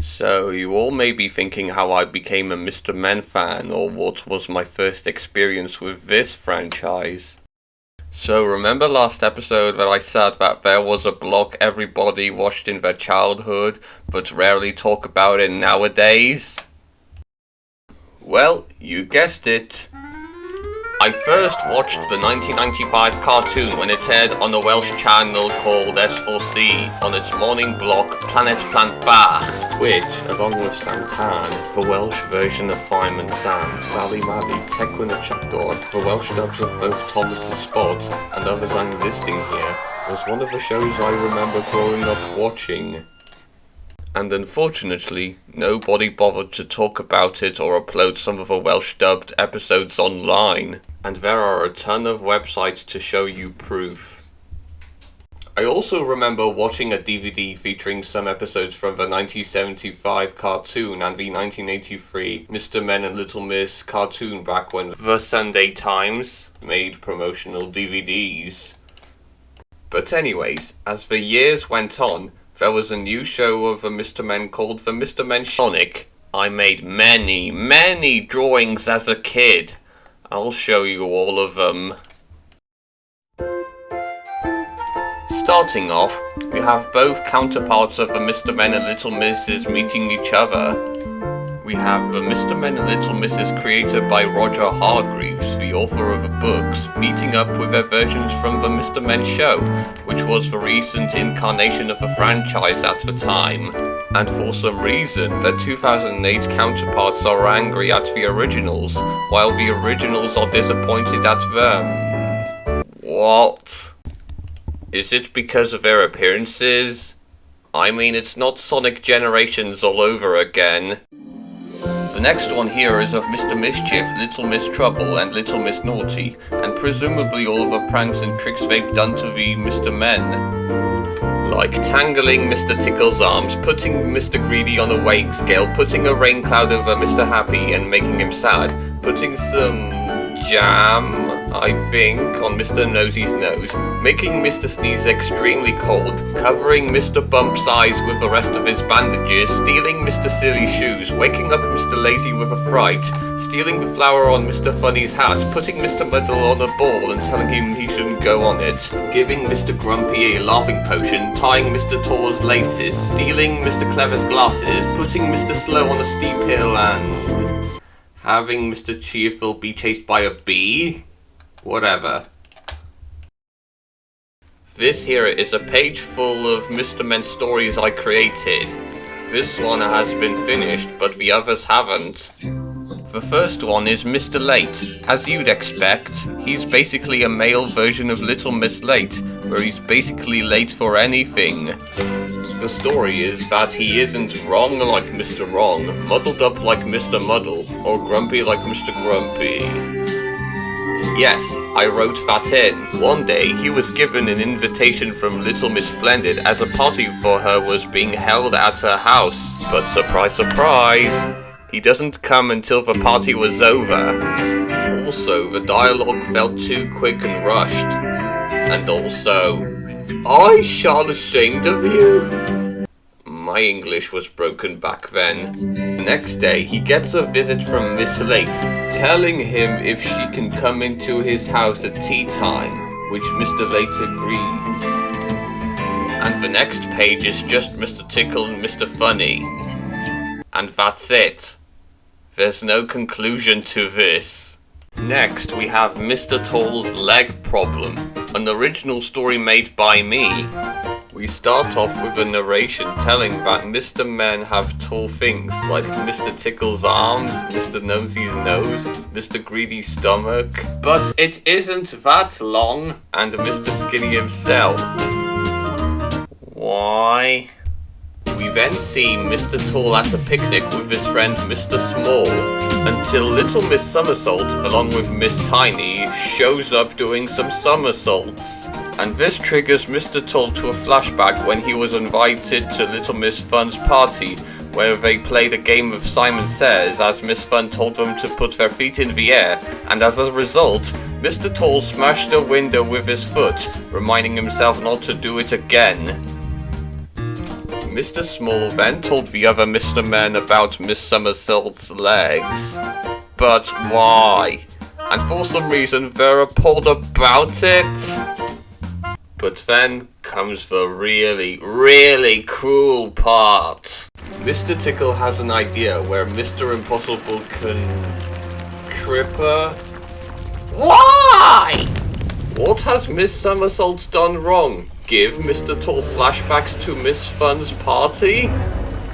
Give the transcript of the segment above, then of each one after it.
So, you all may be thinking how I became a Mr. Men fan, or what was my first experience with this franchise. So, remember last episode that I said that there was a block everybody watched in their childhood, but rarely talk about it nowadays? Well, you guessed it. I first watched the 1995 cartoon when it aired on a Welsh channel called S4C on its morning block Planet Plant Bach, which, along with Santan, the Welsh version of Fireman Sam, Sally Maddy, Untitled Chapter, the Welsh dubs of both Thomas and Spot, and others I'm listing here, was one of the shows I remember growing up watching. And unfortunately, nobody bothered to talk about it or upload some of the Welsh dubbed episodes online, and there are a ton of websites to show you proof. I also remember watching a DVD featuring some episodes from the 1975 cartoon and the 1983 Mr. Men and Little Miss cartoon back when the Sunday Times made promotional DVDs. But anyways, as the years went on, there was a new show of a Mr. Men called the Mr. Men Sonic. I made many drawings as a kid. I'll show you all of them. Starting off, we have both counterparts of the Mr. Men and Little Misses meeting each other. We have the Mr. Men and Little Misses created by Roger Hargreaves, the author of the books, meeting up with their versions from the Mr. Men show, which was the recent incarnation of the franchise at the time. And for some reason, their 2008 counterparts are angry at the originals, while the originals are disappointed at them. What? Is it because of their appearances? I mean, it's not Sonic Generations all over again. The next one here is of Mr. Mischief, Little Miss Trouble, and Little Miss Naughty, and presumably all of the pranks and tricks they've done to the Mr. Men. Like tangling Mr. Tickle's arms, putting Mr. Greedy on a weighing scale, putting a rain cloud over Mr. Happy and making him sad, putting some jam, I think, on Mr. Nosy's nose, making Mr. Sneeze extremely cold, covering Mr. Bump's eyes with the rest of his bandages, stealing Mr. Silly's shoes, waking up Mr. Lazy with a fright, stealing the flower on Mr. Funny's hat, putting Mr. Muddle on a ball and telling him he shouldn't go on it, giving Mr. Grumpy a laughing potion, tying Mr. Tall's laces, stealing Mr. Clever's glasses, putting Mr. Slow on a steep hill, and having Mr. Cheerful be chased by a bee? Whatever. This here is a page full of Mr. Men stories I created. This one has been finished, but the others haven't. The first one is Mr. Late. As you'd expect, he's basically a male version of Little Miss Late, where he's basically late for anything. The story is that he isn't wrong like Mr. Wrong, muddled up like Mr. Muddle, or grumpy like Mr. Grumpy. Yes, I wrote that in. One day, he was given an invitation from Little Miss Splendid as a party for her was being held at her house. But surprise, surprise, he doesn't come until the party was over. Also, the dialogue felt too quick and rushed. And also, I shall ashamed of you. My English was broken back then. The next day, he gets a visit from Miss Late, telling him if she can come into his house at tea time, which Mr. Late agreed. And the next page is just Mr. Tickle and Mr. Funny. And that's it. There's no conclusion to this. Next, we have Mr. Tall's leg problem, an original story made by me. We start off with a narration telling that Mr. Men have tall things like Mr. Tickle's arms, Mr. Nosy's nose, Mr. Greedy's stomach, but it isn't that long, and Mr. Skinny himself. Why? We then see Mr. Tall at a picnic with his friend Mr. Small, until Little Miss Somersault, along with Miss Tiny, shows up doing some somersaults. And this triggers Mr. Tall to a flashback when he was invited to Little Miss Fun's party, where they played a game of Simon Says as Miss Fun told them to put their feet in the air, and as a result, Mr. Tall smashed a window with his foot, reminding himself not to do it again. Mr. Small then told the other Mr. Men about Miss Somersault's legs. But why? And for some reason they're appalled about it. But then comes the really, really cruel part. Mr. Tickle has an idea where Mr. Impossible can trip her. Why? What has Miss Somersault done wrong? Give Mr. Tall flashbacks to Miss Fun's party?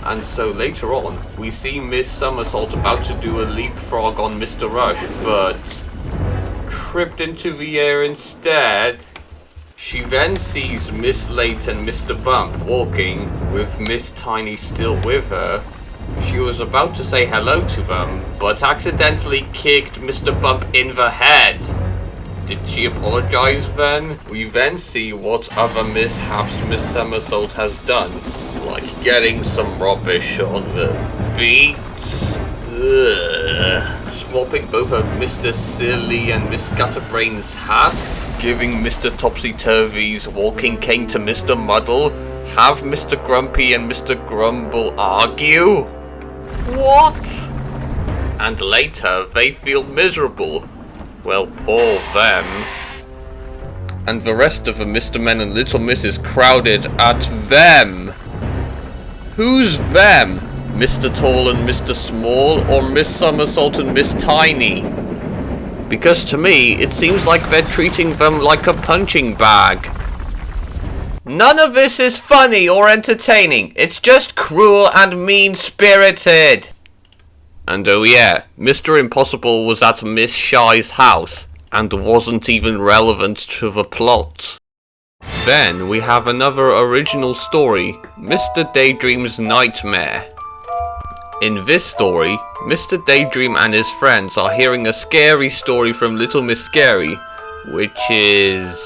And so later on, we see Miss Somersault about to do a leapfrog on Mr. Rush, but tripped into the air instead. She then sees Miss Late and Mr. Bump walking, with Miss Tiny still with her. She was about to say hello to them, but accidentally kicked Mr. Bump in the head. Did she apologize then? We then see what other mishaps Miss Somersault has done, like getting some rubbish on the feet, swapping both of Mr. Silly and Miss Scatterbrain's hats, giving Mr. Topsy-Turvy's walking cane to Mr. Muddle, have Mr. Grumpy and Mr. Grumble argue. What? And later they feel miserable. Well, poor them. And the rest of the Mr. Men and Little Misses crowded at them. Who's them? Mr. Tall and Mr. Small, or Miss Somersault and Miss Tiny? Because to me, it seems like they're treating them like a punching bag. None of this is funny or entertaining. It's just cruel and mean-spirited. And oh yeah, Mr. Impossible was at Miss Shy's house, and wasn't even relevant to the plot. Then we have another original story, Mr. Daydream's Nightmare. In this story, Mr. Daydream and his friends are hearing a scary story from Little Miss Scary, which is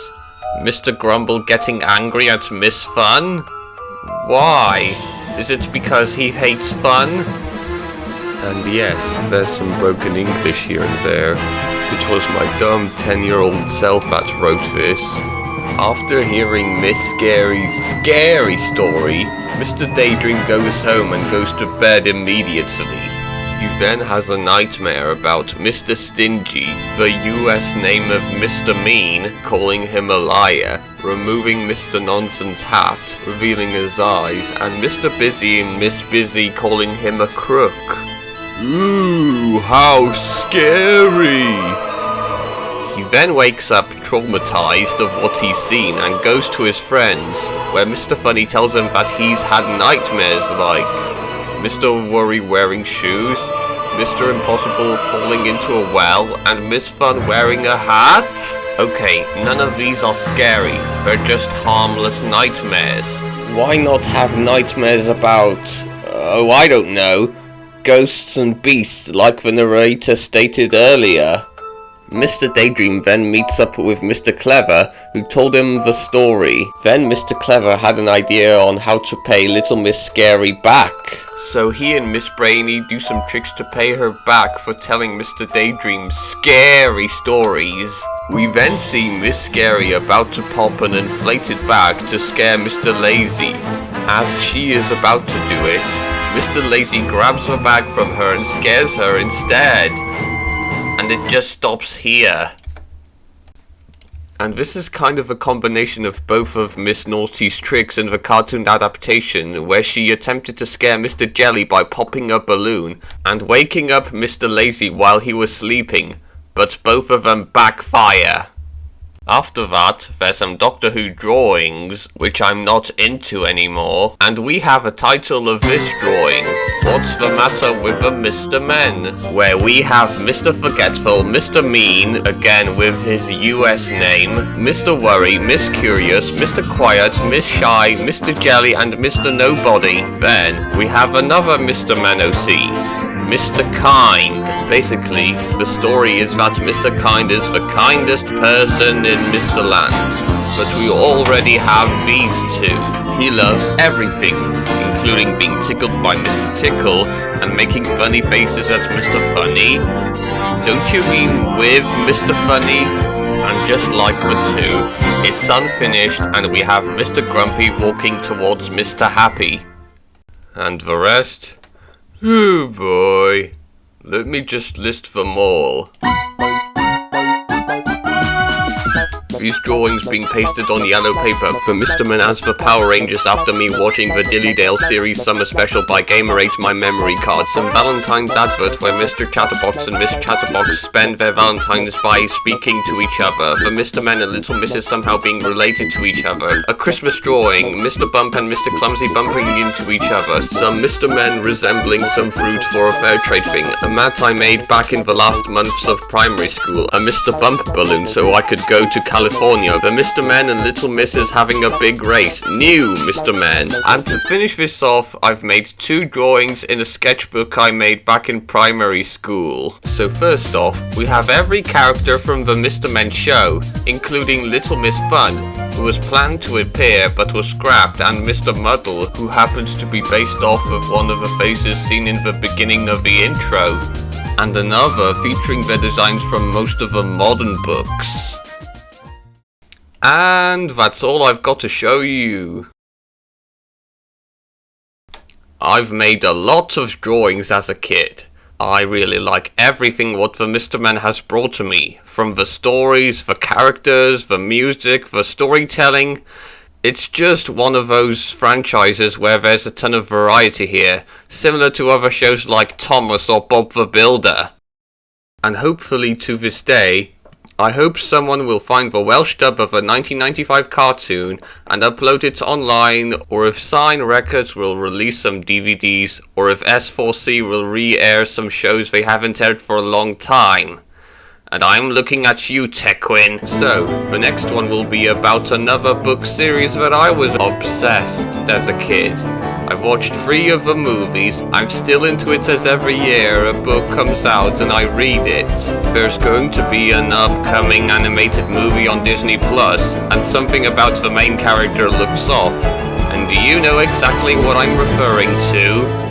Mr. Grumble getting angry at Miss Fun? Why? Is it because he hates fun? And yes, there's some broken English here and there. It was my dumb 10-year-old self that wrote this. After hearing Miss Scary's scary story, Mr. Daydream goes home and goes to bed immediately. He then has a nightmare about Mr. Stingy, the US name of Mr. Mean, calling him a liar, removing Mr. Nonsense hat, revealing his eyes, and Mr. Busy and Miss Busy calling him a crook. Ooh, how scary! He then wakes up traumatized of what he's seen and goes to his friends, where Mr. Funny tells him that he's had nightmares like Mr. Worry wearing shoes, Mr. Impossible falling into a well, and Miss Fun wearing a hat? Okay, none of these are scary, they're just harmless nightmares. Why not have nightmares about, I don't know, ghosts and beasts like the narrator stated earlier? Mr. Daydream then meets up with Mr. Clever, who told him the story. Then Mr. Clever had an idea on how to pay Little Miss Scary back. So he and Miss Brainy do some tricks to pay her back for telling Mr. Daydream scary stories. We then see Miss Scary about to pop an inflated bag to scare Mr. Lazy. As she is about to do it, Mr. Lazy grabs the bag from her and scares her instead. And it just stops here. And this is kind of a combination of both of Miss Naughty's tricks in the cartoon adaptation, where she attempted to scare Mr. Jelly by popping a balloon, and waking up Mr. Lazy while he was sleeping, but both of them backfire. After that, there's some Doctor Who drawings, which I'm not into anymore, and we have a title of this drawing, What's the Matter with the Mr. Men? Where we have Mr. Forgetful, Mr. Mean, again with his US name, Mr. Worry, Miss Curious, Mr. Quiet, Miss Shy, Mr. Jelly, and Mr. Nobody. Then, we have another Mr. Men OC. Mr. Kind. Basically, the story is that Mr. Kind is the kindest person in Mr. Land. But we already have these two. He loves everything, including being tickled by Mr. Tickle and making funny faces at Mr. Funny. Don't you mean with Mr. Funny? And just like the two, it's unfinished and we have Mr. Grumpy walking towards Mr. Happy. And the rest? Oh boy. Let me just list them all. These drawings being pasted on yellow paper for Mr. Men as the Power Rangers after me watching the Dillydale series summer special by Gamerate my memory card. Some Valentine's advert where Mr. Chatterbox and Miss Chatterbox spend their Valentines by speaking to each other. For Mr. Men and Little Misses somehow being related to each other. A Christmas drawing, Mr. Bump and Mr. Clumsy bumping into each other. Some Mr. Men resembling some fruit for a fair trade thing. A mat I made back in the last months of primary school. A Mr. Bump balloon so I could go to California. The Mr. Men and Little Misses having a big race. New Mr. Men. And to finish this off, I've made 2 drawings in a sketchbook I made back in primary school. So first off, we have every character from the Mr. Men show, including Little Miss Fun, who was planned to appear but was scrapped, and Mr. Muddle, who happens to be based off of one of the faces seen in the beginning of the intro, and another featuring their designs from most of the modern books. And that's all I've got to show you. I've made a lot of drawings as a kid. I really like everything what the Mr. Men has brought to me. From the stories, the characters, the music, the storytelling. It's just one of those franchises where there's a ton of variety here, similar to other shows like Thomas or Bob the Builder. And hopefully to this day, I hope someone will find the Welsh dub of a 1995 cartoon and upload it online, or if Sign Records will release some DVDs, or if S4C will re-air some shows they haven't aired for a long time. And I'm looking at you, Tequin. So, the next one will be about another book series that I was obsessed as a kid. I've watched 3 of the movies. I'm still into it as every year a book comes out and I read it. There's going to be an upcoming animated movie on Disney Plus, and something about the main character looks off. And do you know exactly what I'm referring to?